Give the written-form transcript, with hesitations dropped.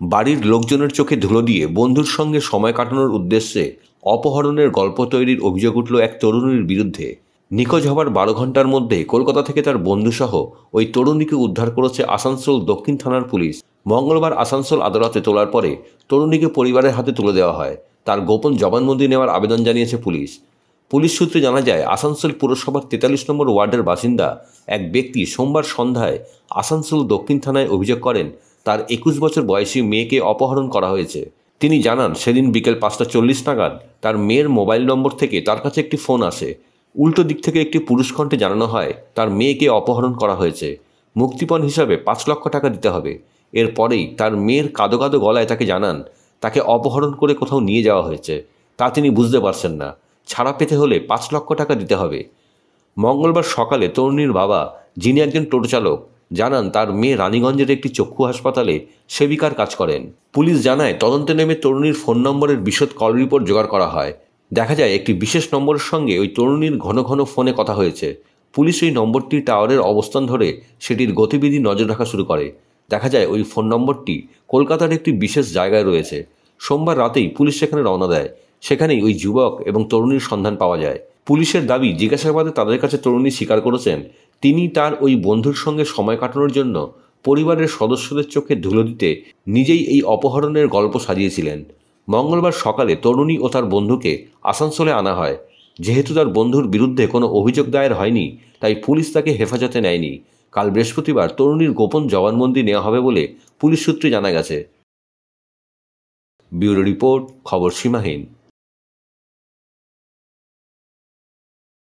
বাড়ির লোকজনের চোখে ধুলো দিয়ে বন্ধুর সঙ্গে সময় কাটানোর উদ্দেশ্যে অপহরণের গল্প তৈরির অভিযোগ উঠল এক তরুণীর বিরুদ্ধে। নিখোঁজ হবার 12 ঘন্টার মধ্যে কলকাতা থেকে তার বন্ধুসহ ওই তরুণীকে উদ্ধার করেছে আসানসোল দক্ষিণ থানার পুলিশ। মঙ্গলবার আসানসোল আদালতে তোলার পরে তরুণীকে পরিবারের হাতে তুলে দেওয়া হয়। তার গোপন জবানবন্দি নেওয়ার আবেদন জানিয়েছে পুলিশ। পুলিশ সূত্রে জানা যায়, আসানসোল পুরসভার 43 নম্বর ওয়ার্ডের বাসিন্দা এক ব্যক্তি সোমবার সন্ধ্যায় আসানসোল দক্ষিণ থানায় অভিযোগ করেন তার 21 বছর বয়সী মেয়েকে অপহরণ করা হয়েছে। তিনি জানান, সেদিন বিকেল 5:40 নাগাদ তার মেয়ের মোবাইল নম্বর থেকে তার কাছে একটি ফোন আসে। উল্টো দিক থেকে একটি পুরুষ কণ্ঠে জানানো হয় তার মেয়েকে অপহরণ করা হয়েছে, মুক্তিপণ হিসাবে 5 লক্ষ টাকা দিতে হবে। এরপরেই তার মেয়ের কাঁদো কাঁদো গলায় তাকে জানান তাকে অপহরণ করে কোথাও নিয়ে যাওয়া হয়েছে, তা তিনি বুঝতে পারছেন না, ছাড়া পেতে হলে 5 লক্ষ টাকা দিতে হবে। মঙ্গলবার সকালে তরুণীর বাবা, যিনি একজন টোটো চালক, জানান তার মেয়ে রানীগঞ্জের একটি চক্ষু হাসপাতালে সেবিকার কাজ করেন। পুলিশ জানায়, তদন্তে নেমে তরুণীর ফোন নম্বরের বিশদ কল রিপোর্ট জোগাড় করা হয়। দেখা যায় একটি বিশেষ নম্বরের সঙ্গে ওই তরুণীর ঘন ঘন ফোনে কথা হয়েছে। পুলিশ ওই নম্বরটি টাওয়ারের অবস্থান ধরে সেটির গতিবিধি নজর রাখা শুরু করে। দেখা যায় ওই ফোন নম্বরটি কলকাতার একটি বিশেষ জায়গায় রয়েছে। সোমবার রাতেই পুলিশ সেখানে রওনা দেয়। সেখানেই ওই যুবক এবং তরুণীর সন্ধান পাওয়া যায়। পুলিশের দাবি, জিজ্ঞাসাবাদে তাদের কাছে তরুণী স্বীকার করেছেন তিনি তার ওই বন্ধুর সঙ্গে সময় কাটানোর জন্য পরিবারের সদস্যদের চোখে ধুলো দিতে নিজেই এই অপহরণের গল্প সাজিয়েছিলেন। মঙ্গলবার সকালে তরুণী ও তার বন্ধুকে আসানসোলে আনা হয়। যেহেতু তার বন্ধুর বিরুদ্ধে কোনো অভিযোগ দায়ের হয়নি, তাই পুলিশ তাকে হেফাজতে নেয়নি। কাল বৃহস্পতিবার তরুণীর গোপন জবানবন্দি নেওয়া হবে বলে পুলিশ সূত্রে জানা গেছে। ব্যুরো রিপোর্ট, খবর সীমাহীন।